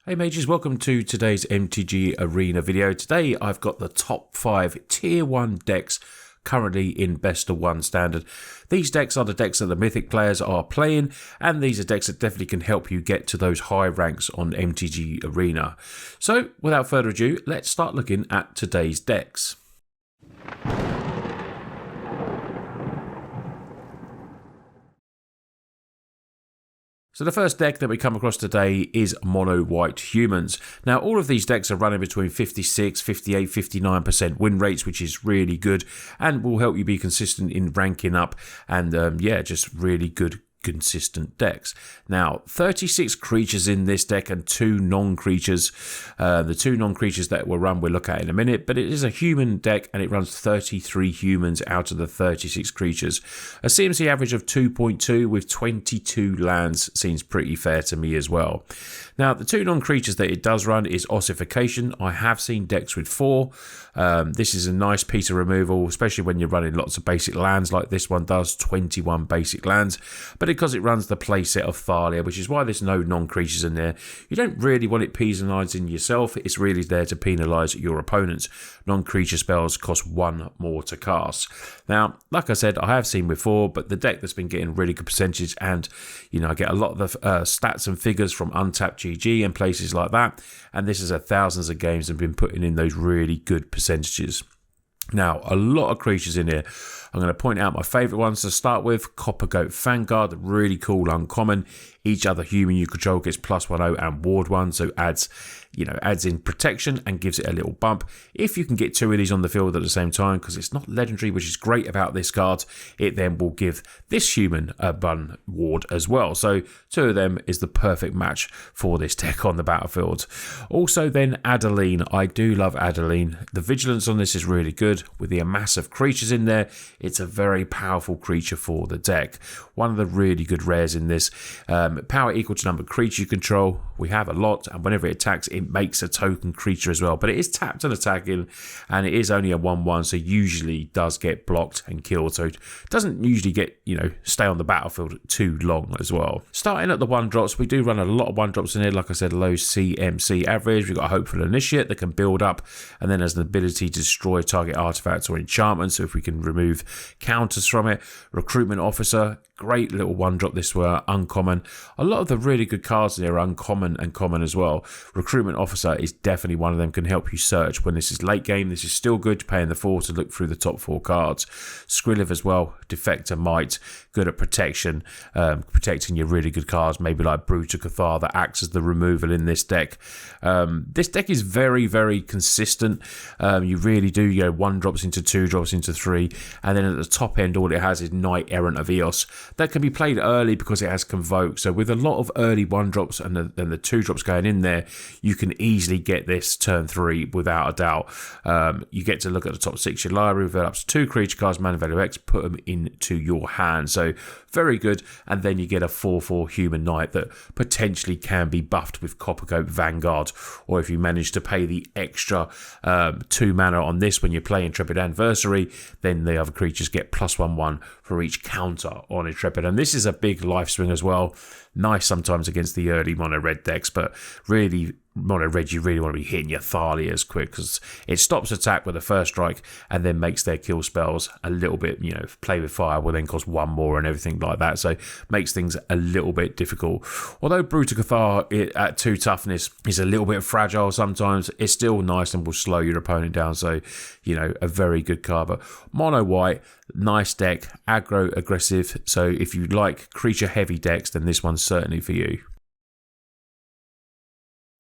Hey mages, welcome to today's MTG Arena video. Today I've got the top 5 tier 1 decks currently in best of 1 standard. These decks are the decks that the Mythic players are playing, and these are decks that definitely can help you get to those high ranks on MTG Arena. So without further ado, let's start looking at today's decks. So the first deck that we come across today is Mono White Humans. Now all of these decks are running between 56, 58, 59% win rates, which is really good and will help you be consistent in ranking up and just really good consistent decks. Now 36 creatures in this deck and 2 non-creatures. The 2 non-creatures that we'll look at in a minute, but it is a human deck and it runs 33 humans out of the 36 creatures. A CMC average of 2.2 with 22 lands seems pretty fair to me as well. Now the 2 non-creatures that it does run is Ossification. I have seen decks with 4. This is a nice piece of removal, especially when you're running lots of basic lands like this one does, 21 basic lands. But because it runs the playset of Thalia, which is why there's no non-creatures in there, you don't really want it penalising yourself. It's really there to penalise your opponents. Non-creature spells cost 1 more to cast. Now, like I said, I have seen before, but the deck that's been getting really good percentage, and I get a lot of the stats and figures from Untapped GG and places like that, and this is thousands of games and been putting in those really good percentages. Now, a lot of creatures in here. I'm going to point out my favourite ones to start with. Copper Goat Vanguard, really cool uncommon. Each other human you control gets +1/0 and ward 1, so adds in protection and gives it a little bump. If you can get 2 of these on the field at the same time, because it's not legendary, which is great about this card, it then will give this human a 1 ward as well. So 2 of them is the perfect match for this deck on the battlefield. Also then Adeline. I do love Adeline. The vigilance on this is really good. With the amass of creatures in there, it's a very powerful creature for the deck. One of the really good rares in this. Power equal to number of creatures you control. We have a lot, and whenever it attacks, it makes a token creature as well. But it is tapped and attacking, and it is only a 1/1, so usually does get blocked and killed. So it doesn't usually get, stay on the battlefield too long as well. Starting at the 1-drops, we do run a lot of 1-drops in here. Like I said, low CMC average. We've got a Hopeful Initiate that can build up, and then has an ability to destroy target artifacts or enchantments. So if we can remove counters from it. Recruitment Officer. Great little 1-drop this were uncommon. A lot of the really good cards in here are uncommon and common as well. Recruitment Officer is definitely one of them, can help you search when this is late game. This is still good, paying the 4 to look through the top 4 cards. Skriliv as well, Defector Might, good at protection, protecting your really good cards, maybe like Brutal Cathar that acts as the removal in this deck. This deck is very, very consistent. You really do, 1-drops into 2-drops into 3, and then at the top end all it has is Knight Errant of Eos. That can be played early because it has Convoke. So with a lot of early 1-drops and the 2-drops going in there, you can easily get this turn 3 without a doubt. You get to look at the top 6 of your library, reveal up to 2 creature cards, mana value X, put them into your hand. So very good. And then you get a 4/4 human knight that potentially can be buffed with Copper Goat Vanguard. Or if you manage to pay the extra 2 mana on this when you play Intrepid Adversary, then the other creatures get +1/1 for each counter on Intrepid. And this is a big life swing as well. Nice sometimes against the early mono red decks, but really mono red, you really want to be hitting your Thalias quick because it stops attack with the first strike and then makes their kill spells a little bit, play with fire will then cost 1 more and everything like that. So makes things a little bit difficult. Although Brutal Cathar at 2 toughness is a little bit fragile sometimes, it's still nice and will slow your opponent down. So, a very good card. But mono white, nice deck, aggro aggressive. So if you like creature heavy decks, then this one's certainly for you.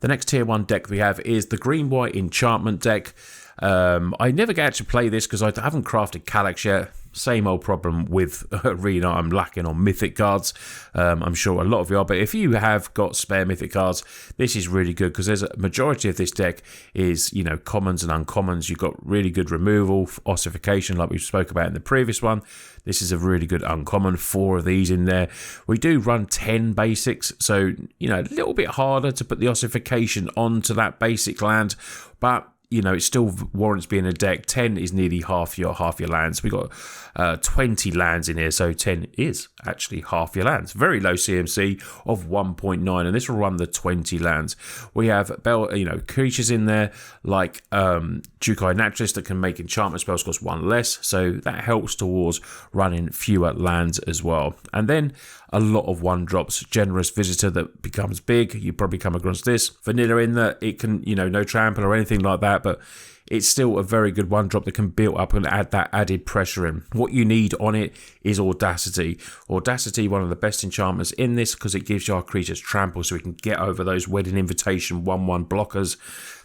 The next tier 1 deck we have is the green-white enchantment deck. I never get to play this because I haven't crafted Calyx yet. Same old problem with Arena, I'm lacking on Mythic cards. I'm sure a lot of you are, but if you have got spare Mythic cards, this is really good because there's a majority of this deck is, commons and uncommons. You've got really good removal, ossification like we spoke about in the previous one. This is a really good uncommon, 4 of these in there. We do run 10 basics, so, a little bit harder to put the ossification onto that basic land, but you know, it still warrants being a deck. 10 is nearly half your lands. We got 20 lands in here, so 10 is actually half your lands. Very low CMC of 1.9, and this will run the 20 lands. We have creatures in there like Jukai Naturalist that can make enchantment spells cost 1 less, so that helps towards running fewer lands as well. And then a lot of 1-drops. Generous Visitor that becomes big. You probably come across this. Vanilla in that it can, no trample or anything like that, but it's still a very good 1-drop that can build up and add that added pressure in. What you need on it is Audacity. Audacity, one of the best enchantments in this because it gives your creatures trample so we can get over those Wedding Invitation 1/1 blockers.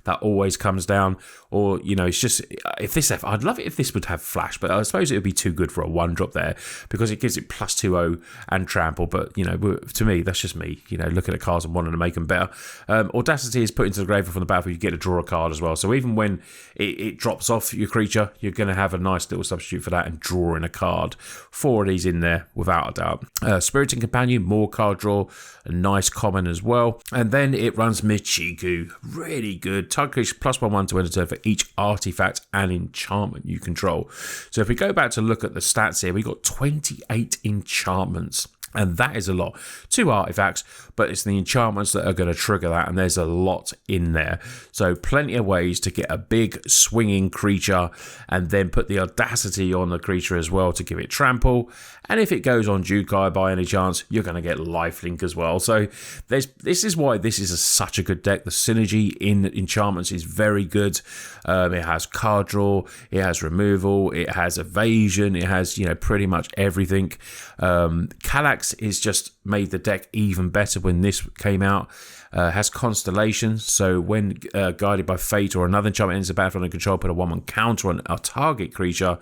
That always comes down. Or, it's just, I'd love it if this would have flash, but I suppose it would be too good for a 1-drop there because it gives it plus 2/0 and trample. But, to me, that's just me, looking at cards and wanting to make them better. Audacity is put into the graveyard from the battlefield. You get to draw a card as well. So even when it drops off your creature, you're going to have a nice little substitute for that and drawing a card. 4 of these in there, without a doubt. Spiriting Companion, more card draw, a nice common as well. And then it runs Michiku, really good. Target creature +1/1 to end of turn for each artifact and enchantment you control. So if we go back to look at the stats here, we got 28 enchantments. And that is a lot. 2 artifacts, but it's the enchantments that are going to trigger that, and there's a lot in there. So plenty of ways to get a big swinging creature and then put the Audacity on the creature as well to give it trample. And if it goes on Jukai by any chance, you're going to get lifelink as well. So this is why this is such a good deck. The synergy in enchantments is very good. It has card draw, it has removal, it has evasion, it has pretty much everything. Kallax is just made the deck even better when this came out. Has Constellation, so when guided by fate or another enchantment enters the battlefield and control, put a 1/1 counter on a target creature,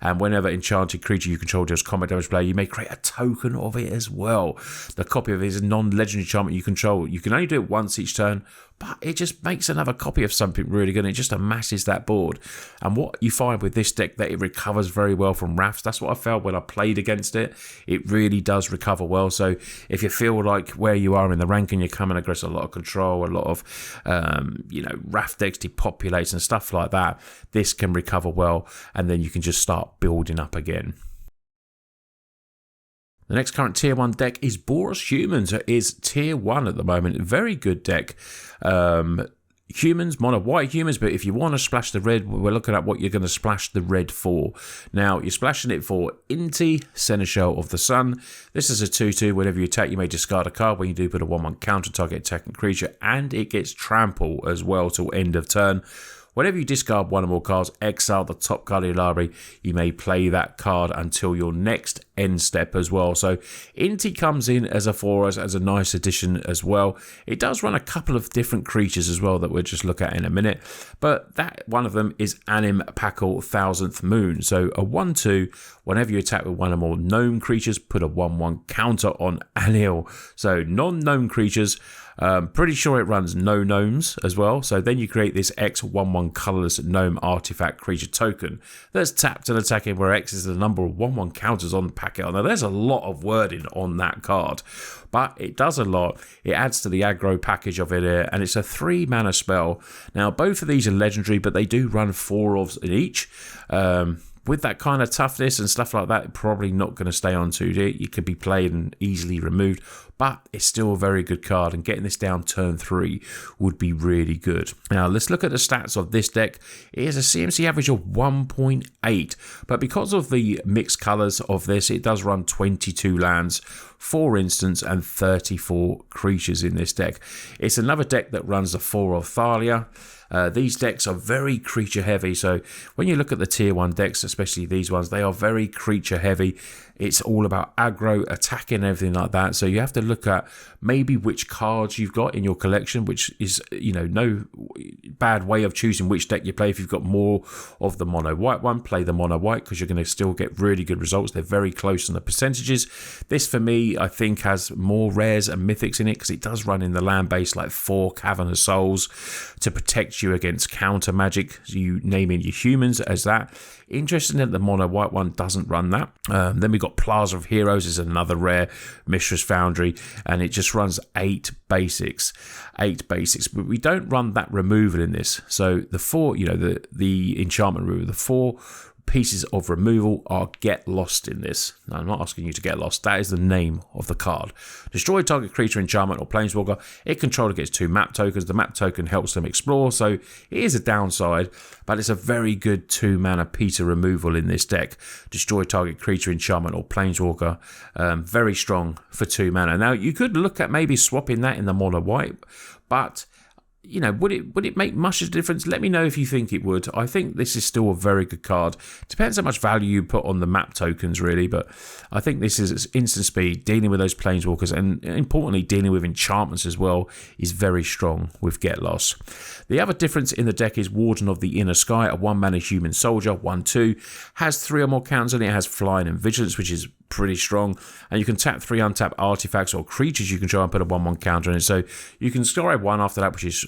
and whenever enchanted creature you control deals combat damage player, you may create a token of it as well. The copy of it is a non-legendary enchantment you control. You can only do it once each turn, but it just makes another copy of something really good, and it just amasses that board. And what you find with this deck, that it recovers very well from Wraths. That's what I felt when I played against it. It really does recover well. So if you feel like where you are in the ranking, you're coming across a lot of control, a lot of Wrath decks depopulates and stuff like that, this can recover well, and then you can just start building up again. The next current tier 1 deck is Boros Humans. It is tier 1 at the moment. Very good deck. Humans, mono white humans, but if you want to splash the red, we're looking at what you're going to splash the red for. Now, you're splashing it for Inti, Seneschal of the Sun. This is a 2/2. Whenever you attack, you may discard a card. When you do, put a 1/1 counter target attacking creature, and it gets trample as well till end of turn. Whenever you discard 1 or more cards, exile the top card of your library. You may play that card until your next end step as well. So Inti comes in as a 4 as a nice addition as well. It does run a couple of different creatures as well that we'll just look at in a minute. But that one of them is Anim Pakal 1000th Moon. So a 1/2, whenever you attack with 1 or more gnome creatures, put a 1/1 counter on Anil. So non-gnome creatures. Pretty sure it runs no gnomes as well. So then you create this X 1/1 colorless gnome artifact creature token that's tapped and attacking, where X is the number of 1/1 counters on the packet. Now there's a lot of wording on that card, but it does a lot. It adds to the aggro package of it here, and it's a 3 mana spell. Now both of these are legendary, but they do run 4 of each. With that kind of toughness and stuff like that, probably not going to stay on 2D. It could be played and easily removed, but it's still a very good card, and getting this down turn 3 would be really good. Now, let's look at the stats of this deck. It has a CMC average of 1.8, but because of the mixed colours of this, it does run 22 lands, 4 instants, and 34 creatures in this deck. It's another deck that runs the 4 of Thalia. These decks are very creature heavy, so when you look at the tier 1 decks, especially these ones, they are very creature heavy. It's all about aggro, attacking, everything like that. So you have to look at maybe which cards you've got in your collection, which is, no bad way of choosing which deck you play. If you've got more of the mono white one, play the mono white, because you're going to still get really good results. They're very close on the percentages. This, for me, I think has more rares and mythics in it, because it does run in the land base like 4 Cavernous Souls to protect you against counter magic. So you name in your humans as that. Interesting that the mono white one doesn't run that. Then we've got Plaza of Heroes is another rare, Mishra's Foundry. and it just runs 8 basics. 8 basics, but we don't run that removal in this. So the 4, the enchantment removal, the 4 pieces of removal are get lost in this. Now, I'm not asking you to get lost. That is the name of the card. Destroy target creature, enchantment, or planeswalker. It controller gets 2 map tokens. The map token helps them explore, so it is a downside, but it's a very good 2 mana Peter removal in this deck. Destroy target creature, enchantment, or planeswalker. Very strong for 2 mana. Now, you could look at maybe swapping that in the mono white, but would it make much of a difference? Let me know if you think it would. I think this is still a very good card. Depends how much value you put on the map tokens, really, but I think this is instant speed, dealing with those planeswalkers, and importantly, dealing with enchantments as well, is very strong with Get Lost. The other difference in the deck is Warden of the Inner Sky, a 1-mana human soldier, 1/2, has 3 or more counters on it. It has flying and vigilance, which is pretty strong, and you can tap 3 untapped artifacts or creatures you control and put a 1/1 counter on it. So you can scry 1 after that, which is,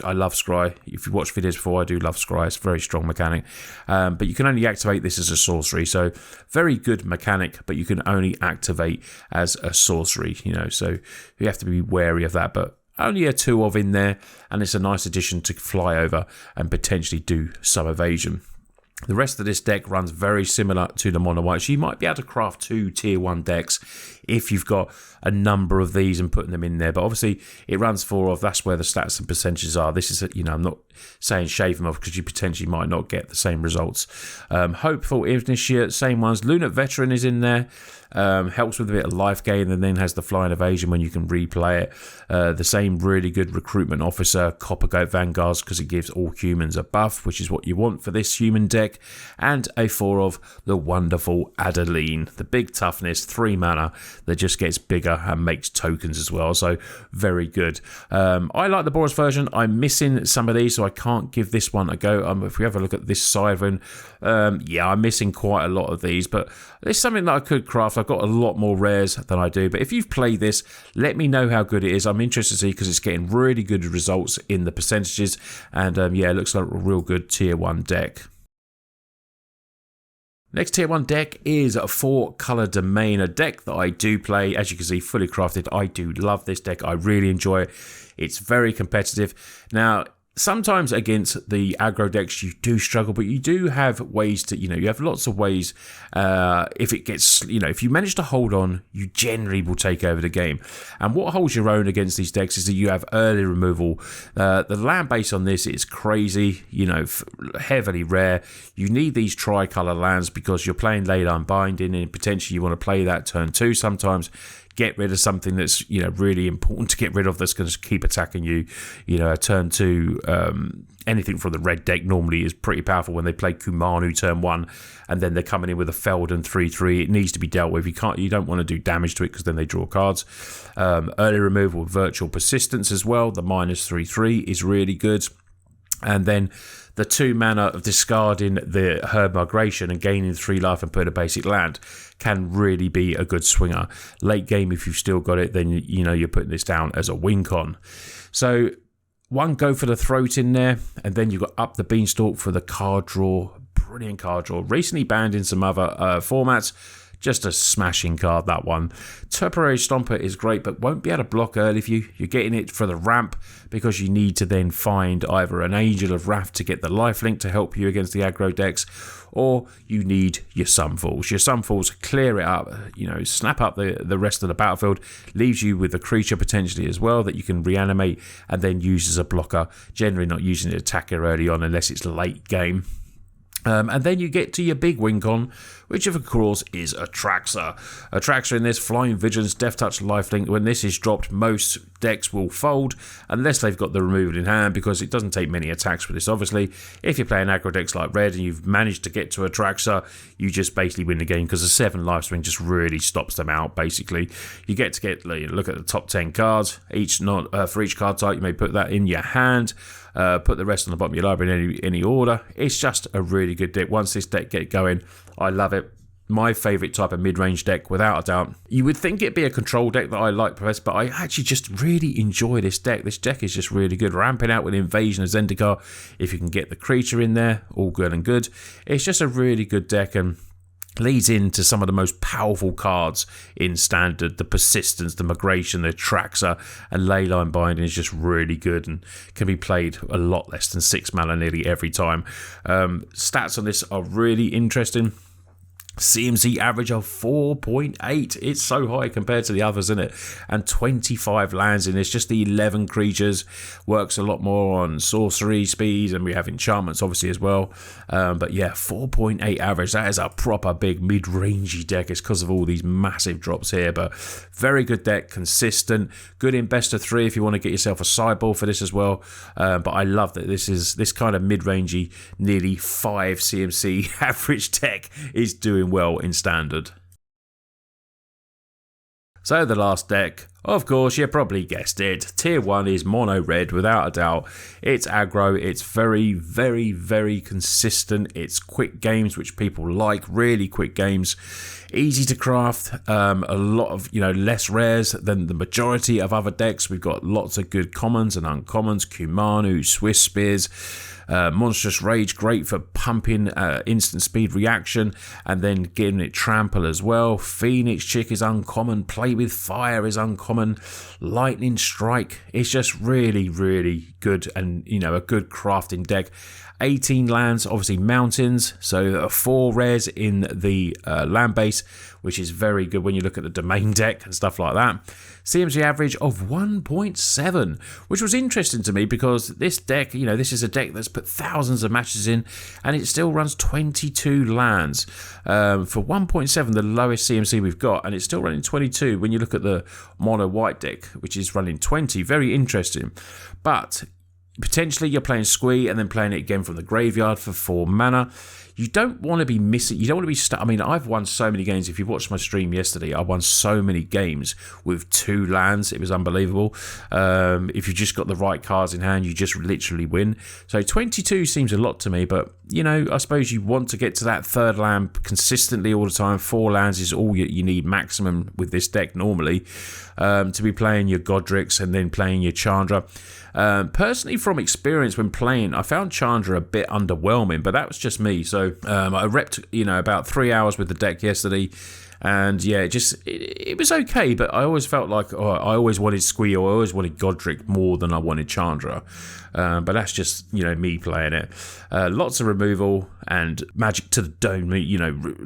I love scry. If you watched videos before, I do love scry. It's a very strong mechanic, but you can only activate this as a sorcery. So very good mechanic, but you can only activate as a sorcery. So you have to be wary of that, but only a 2 of in there, and it's a nice addition to fly over and potentially do some evasion. The rest of this deck runs very similar to the mono white, so you might be able to craft 2 tier 1 decks if you've got a number of these and putting them in there. But obviously it runs 4 of, that's where the stats and percentages are. This is, I'm not saying shave them off because you potentially might not get the same results. Hopeful Initiate, same ones. Lunate Veteran is in there. Helps with a bit of life gain, and then has the flying evasion when you can replay it. The same really good recruitment officer, Copper Goat Vanguards, because it gives all humans a buff, which is what you want for this human deck. And a 4 of the wonderful Adeline, the big toughness, 3 mana that just gets bigger and makes tokens as well. So very good. I like the Boros version. I'm missing some of these, so I can't give this one a go. If we have a look at this side one, I'm missing quite a lot of these, but it's something that I could craft. I've got a lot more rares than I do, but if you've played this, let me know how good it is. I'm interested to see, because it's getting really good results in the percentages, and it looks like a real good tier 1 deck. Next tier 1 deck is a 4-color domain, a deck that I do play. As you can see, fully crafted. I do love this deck. I really enjoy it. It's very competitive. Now, sometimes against the aggro decks you do struggle, but you do have ways to, you have lots of ways. If it gets, if you manage to hold on, you generally will take over the game. And what holds your own against these decks is that you have early removal. The land base on this is crazy, heavily rare. You need these tri-color lands because you're playing late unbinding, and potentially you want to play that turn 2 sometimes. Get rid of something that's really important to get rid of, that's going to keep attacking you. A turn 2, anything from the red deck normally is pretty powerful when they play Kumanu turn 1, and then they're coming in with a Feldon 3/3. It needs to be dealt with. You don't want to do damage to it because then they draw cards. Early removal with Virtual Persistence as well. The -3/3 is really good. And then the 2 mana of discarding the Herb Migration and gaining 3 life and putting a basic land can really be a good swinger. Late game, if you've still got it, then you're putting this down as a win con. So 1 go for the throat in there, and then you've got Up the Beanstalk for the card draw. Brilliant card draw. Recently banned in some other formats. Just a smashing card, that one. Temporary Stomper is great, but won't be able to block early for you. You're getting it for the ramp because you need to then find either an Angel of Wrath to get the lifelink to help you against the aggro decks, or you need your Sunfalls. Your Sunfalls clear it up, snap up the rest of the battlefield, leaves you with a creature potentially as well that you can reanimate and then use as a blocker. Generally not using the attacker early on unless it's late game. And then you get to your big win con, which of course is Atraxa. Atraxa in this, Flying Vigilance, Death Touch, Lifelink. When this is dropped, most decks will fold unless they've got the removal in hand, because it doesn't take many attacks for this, obviously. If you're playing aggro decks like Red and you've managed to get to Atraxa, you just basically win the game, because the 7 life swing just really stops them out, basically. You get look at the top 10 cards. For each card type, you may put that in your hand. Put the rest on the bottom of your library in any order. It's just a really good deck. Once this deck get going, I love it. My favourite type of mid-range deck, without a doubt. You would think it'd be a control deck that I like, Professor, but I actually just really enjoy this deck. This deck is just really good. Ramping out with Invasion of Zendikar, if you can get the creature in there, all good and good. It's just a really good deck, and leads into some of the most powerful cards in Standard. The Persistence, the Migration, the Traxxas, and Leyline Binding is just really good and can be played a lot less than 6 mana nearly every time. Stats on this are really interesting. CMC average of 4.8. It's so high compared to the others, isn't it? And 25 lands in this. Just the 11 creatures. Works a lot more on sorcery speed, and we have enchantments obviously as well. But yeah, 4.8 average. That is a proper big mid-rangey deck. It's because of all these massive drops here, but very good deck, consistent, good in best of 3 if you want to get yourself a sideboard for this as well. But I love that this kind of mid-rangey, nearly 5 CMC average deck is doing well in Standard. So the last deck, of course, you probably guessed it. Tier 1 is mono red, without a doubt. It's aggro, it's very, very, very consistent. It's quick games, which people like, really quick games. Easy to craft, a lot of, less rares than the majority of other decks. We've got lots of good commons and uncommons, Kumanu, Swiss Spears, Monstrous Rage, great for pumping instant speed reaction and then getting it trample as well. Phoenix Chick is uncommon, Play with Fire is uncommon, Lightning Strike is just really, really good and, a good crafting deck. 18 lands, obviously mountains, so 4 rares in the land base, which is very good when you look at the domain deck and stuff like that. CMC average of 1.7, which was interesting to me because this deck, this is a deck that's put thousands of matches in and it still runs 22 lands. For 1.7, the lowest CMC we've got, and it's still running 22 when you look at the mono white deck, which is running 20. Very interesting. But potentially you're playing Squee and then playing it again from the graveyard for 4 mana. You don't want to be missing, you don't want to be stuck. I mean, I've won so many games. If you watched my stream yesterday, I won so many games with 2 lands. It was unbelievable. If you've just got the right cards in hand, you just literally win. So 22 seems a lot to me, but, I suppose you want to get to that 3rd land consistently all the time. 4 lands is all you need maximum with this deck normally, to be playing your Godric's and then playing your Chandra. Personally, from experience when playing, I found Chandra a bit underwhelming, but that was just me. So I repped, about 3 hours with the deck yesterday, and yeah, it was okay, but I always felt like I always wanted Squee or I always wanted Godric more than I wanted Chandra. But that's just, me playing it. Lots of removal and magic to the dome,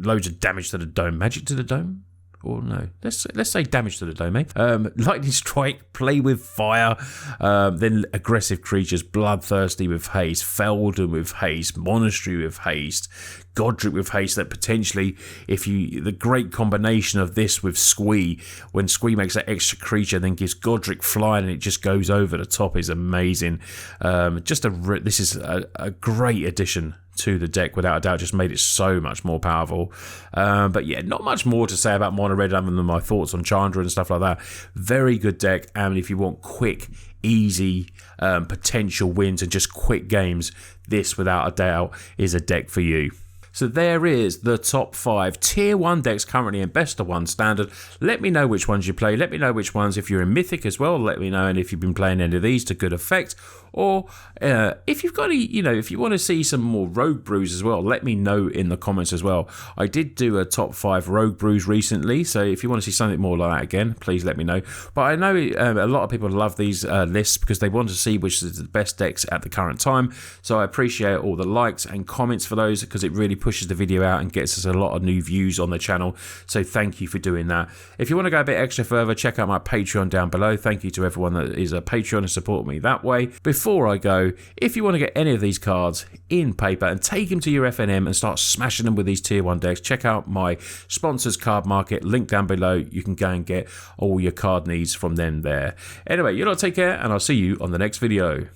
loads of damage to the dome. Magic to the dome? Or no, let's say damage to the domain. Lightning Strike, Play with Fire, then aggressive creatures, Bloodthirsty with haste, Feldon with haste, Monastery with haste, Godric with haste. That potentially, the great combination of this with Squee, when Squee makes that extra creature, then gives Godric flying and it just goes over the top, is amazing. This is a great addition to the deck, without a doubt. Just made it so much more powerful. But yeah, not much more to say about mono red other than my thoughts on Chandra and stuff like that. Very good deck, and if you want quick, easy potential wins and just quick games, this without a doubt is a deck for you. So there is the top 5 tier 1 decks currently in best of 1 standard. Let me know which ones you play. Let me know which ones, if you're in Mythic as well, let me know, and if you've been playing any of these to good effect. Or if you've got any, if you want to see some more Rogue Brews as well, let me know in the comments as well. I did do a top 5 Rogue Brews recently, so if you want to see something more like that again, please let me know. But I know a lot of people love these lists because they want to see which is the best decks at the current time. So I appreciate all the likes and comments for those, because it really pushes the video out and gets us a lot of new views on the channel. So thank you for doing that. If you want to go a bit extra further, check out my Patreon down below. Thank you to everyone that is a Patreon and support me that way. Before I go, if you want to get any of these cards in paper and take them to your FNM and start smashing them with these tier 1 decks, check out my sponsors Cardmarket, link down below. You can go and get all your card needs from them there. Anyway, you lot take care, and I'll see you on the next video.